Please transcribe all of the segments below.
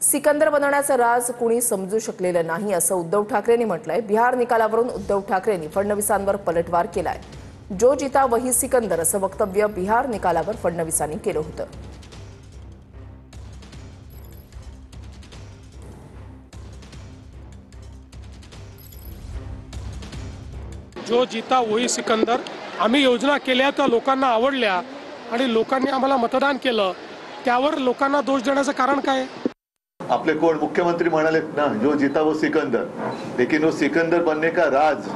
सिकंदर बनवण्याचं राज कुणी समजू शकलेलं नाही असं उद्धव ठाकरेंनी म्हटलंय। बिहार निकालावरून उद्धव ठाकरेंनी फडणवीसांवर पलटवार केलाय। जो जीता वही सिकंदर असं वक्तव्य बिहार निकालावर फडणवीसांनी केलं होतं। जो जीता वही सिकंदर। आम्ही योजना केल्या त्या लोकांना आवडल्या आणि लोकांनी आम्हाला मतदान केलं, त्यावर लोकांना दोष देण्याचं कारण काय? आपले कोण मुख्यमंत्री म्हणाले ना, जो जीता वो सिकंदर, लेकिन वो सिकंदर बनने का राज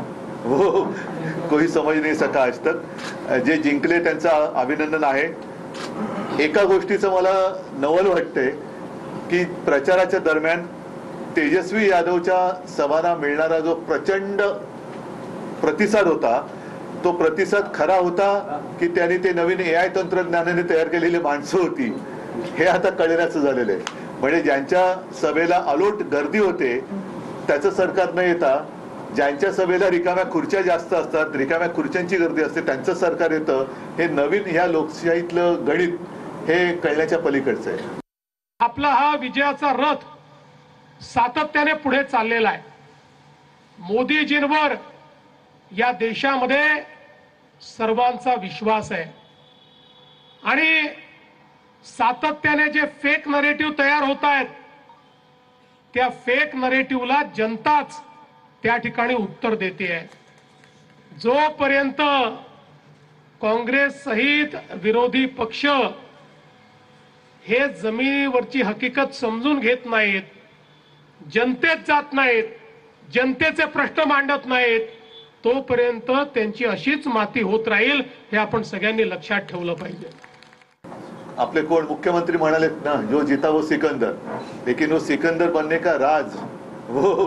वो कोई समझ नहीं सका आज तक। जे जिंकले त्यांचं अभिनंदन आहे। एका गोष्टीचं मला नवल वाटतंय की प्रचाराच्या दरम्यान तेजस्वी यादवच्या सभांना मिळणारा जो प्रचंड प्रतिसाद होता, तो प्रतिसाद खरा होता की त्यांनी ते नवीन AI तंत्रज्ञानाने तयार केलेली माणसं होती, हे आता कळण्याचं झालेलं आहे। म्हणजे ज्यांच्या सभेला अलोट गर्दी होते त्याचं सरकार न येता, ज्यांच्या सभेला रिकाम्या खुर्च्या जास्त असतात, रिकाम्या खुर्च्यांची गर्दी असते, त्यांचं सरकार येतं, हे नवीन ह्या लोकशाहीतलं गणित हे कळण्याच्या पलीकडचं आहे। आपला हा विजयाचा रथ सातत्याने पुढे चाललेला आहे। मोदीजींवर या देशामध्ये सर्वांचा विश्वास आहे आणि सातत्याने जे फेक नरेटिव्ह तयार होत आहेत, त्या फेक नरेटिव्हला जनताच त्या ठिकाणी उत्तर देते आहे। जोपर्यंत काँग्रेस सहित विरोधी पक्ष हे जमिनीवरची हकीकत समजून घेत नाहीत, जनतेत जात नाहीत, जनतेचे प्रश्न मांडत नाहीत, तोपर्यंत त्यांची अशीच माती होत राहील, हे आपण सगळ्यांनी लक्षात ठेवलं पाहिजे। आपले कोण मुख्यमंत्री म्हणाले ना, जो जीता वो सिकंदर, लेकिन वो सिकंदर बनने का राज वो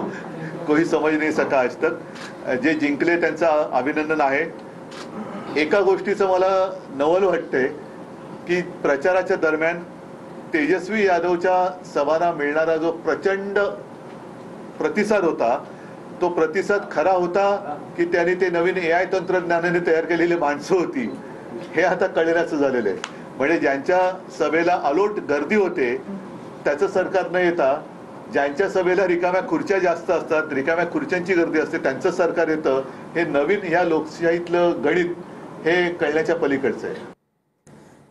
कोई समझ नहीं सका आज तक। जे जिंकले त्यांचं अभिनंदन आहे। एका गोष्टीचं मला नवल वाटतंय की प्रचाराच्या दरम्यान तेजस्वी यादवच्या सभांना मिळणारा जो प्रचंड प्रतिसाद होता, तो प्रतिसाद खरा होता की त्यांनी ते नवीन AI तंत्रज्ञानाने तयार केलेली माणसं होती, हे आता कळण्याचं झालेलं आहे। म्हणजे ज्यांच्या सभेला अलोट गर्दी होते त्याचं सरकार न येता, ज्यांच्या सभेला रिकाम्या खुर्च्या जास्त असतात, रिकाम्या खुर्च्यांची गर्दी असते, त्यांचं सरकार येतं, हे नवीन ह्या लोकशाहीतलं गणित हे कळण्याच्या पलीकडचं आहे।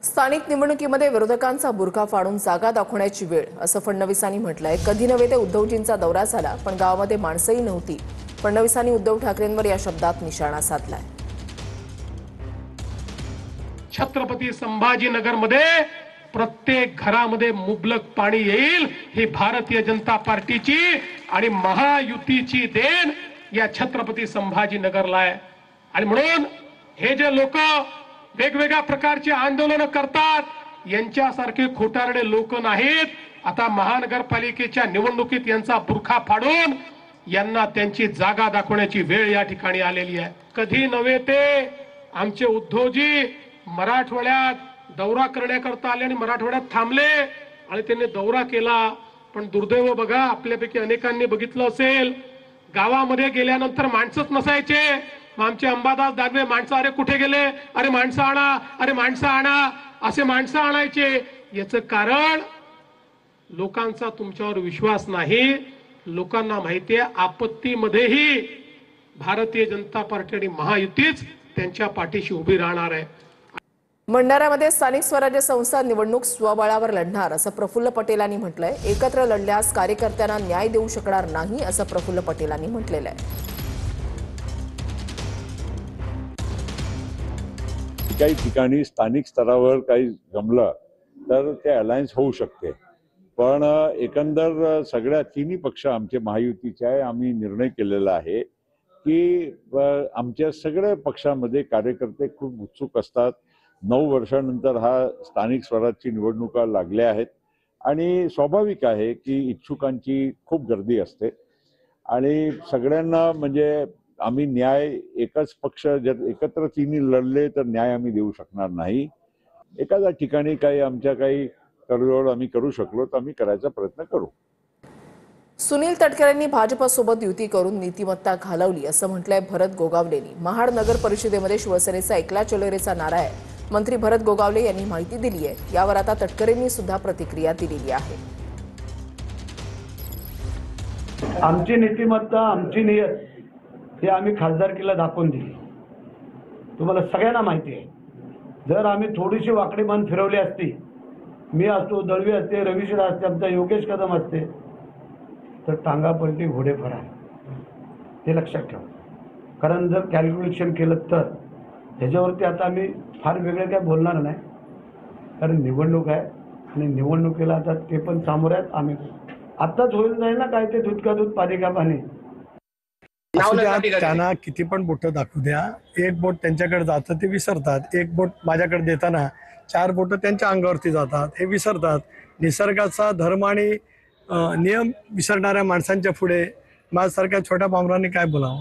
स्थानिक निवडणुकीमध्ये विरोधकांचा बुरखा फाडून जागा दाखवण्याची वेळ असं फडणवीसांनी म्हटलंय। कधी नव्हे ते उद्धवजींचा दौरा झाला, पण गावामध्ये माणसंही नव्हती। फडणवीसांनी उद्धव ठाकरेंवर या शब्दात निशाणा साधलाय। छत्रपती संभाजीनगरमध्ये प्रत्येक घरामध्ये मुबलक पाणी येईल, ही भारतीय जनता पार्टीची आणि महायुतीची देण या छत्रपती संभाजीनगरला आहे। आणि म्हणून हे जे लोक वेगवेगळ्या प्रकारचे आंदोलन करतात, यांच्यासारखे खोटारडे लोक नाहीत। आता महानगरपालिकेच्या निवडणुकीत यांचा बुरखा फाडून यांना त्यांची जागा दाखवण्याची वेळ या ठिकाणी आलेली आहे। कधी नव्हे ते आमचे उद्धवजी मराठवाड्यात दौरा करण्याकरता आले आणि मराठवाड्यात थांबले आणि त्यांनी दौरा केला। पण दुर्दैव बघा, आपल्यापैकी अनेकांनी बघितलं असेल, गावामध्ये गेल्यानंतर माणसंच नसायचे। आमचे अंबादास दानवे माणसं, अरे कुठे गेले, अरे माणसं आणा, अरे माणसं आणा, असे माणसं आणायचे। याचं कारण लोकांचा तुमच्यावर विश्वास नाही। लोकांना माहिती आहे आपत्तीमध्येही भारतीय जनता पार्टी आणि महायुतीच त्यांच्या पाठीशी उभी राहणार आहे। भंडाऱ्यामध्ये स्थानिक स्वराज्य संस्था निवडणूक स्वबळावर लढणार असं प्रफुल्ल पटेलांनी म्हटलंय। एकत्र लढल्यास कार्यकर्त्यांना न्याय देऊ शकणार नाही असं प्रफुल्ल पटेलांनी म्हटलेलं आहे। काही ठिकाणी स्थानिक स्तरावर काही जमलं तर ते अलायन्स होऊ शकते, पण एकंदर सगळ्या तिन्ही पक्ष आमचे महायुतीचे आहे। आम्ही निर्णय केलेला आहे की आमच्या सगळ्या पक्षामध्ये कार्यकर्ते खूप उत्सुक असतात। 9 वर्षानंतर हा स्थानिक स्वराज्याची निवडणुका लागल्या आहेत आणि स्वाभाविक आहे की इच्छुकांची खूप गर्दी असते आणि सगळ्यांना म्हणजे आम्ही न्याय, एकच पक्ष जर एकत्र तिन्ही लढले तर न्याय आम्ही देऊ शकणार नाही। एखाद्या ठिकाणी काही आमच्या काही तडजोड आम्ही करू शकलो तर आम्ही करायचा प्रयत्न करू। सुनील तटकरेंनी भाजपसोबत युती करून नीतिमत्ता घालवली असं म्हटलंय भरत गोगावलेंनी। महाड नगर परिषदेमध्ये शिवसेनेचा एकला चलोरेचा नारा आहे। मंत्री भरत गोगावले यांनी माहिती दिली आहे। यावर आता तटकरेंनी सुद्धा प्रतिक्रिया दिलेली आहे। आमची नीतिमत्ता, आमची नियत हे आम्ही खासदारकीला दाखवून दिली. तुम्हाला सगळ्यांना माहिती आहे. जर आम्ही थोडीशी वाकडी मान फिरवली असती, मी असतो, दळवी असते, रवीशर असते, आमचा योगेश कदम असते, तर टांगा पलटी घोडे फरार, हे लक्षात ठेवा. कारण जर कॅल्क्युलेशन केलं तर ह्याच्यावरती आता आम्ही फार वेगळं काय बोलणार नाही, कारण निवडणूक आहे आणि निवडणुकीला आता ते पण सामोरे आहेत. आम्ही आत्ताच होईल नाही ना काय, ते दूध का दूध पाणी का पाणी. असू द्या, त्यांना किती पण बोटं दाखवू द्या, एक बोट त्यांच्याकडे जातं ते विसरतात, एक बोट माझ्याकडे देताना 4 बोटं त्यांच्या अंगावरती जातात हे विसरतात. निसर्गाचा धर्म आणि नियम विसरणाऱ्या माणसांच्या पुढे माझ्यासारख्या छोट्या पामरांनी काय बोलावं.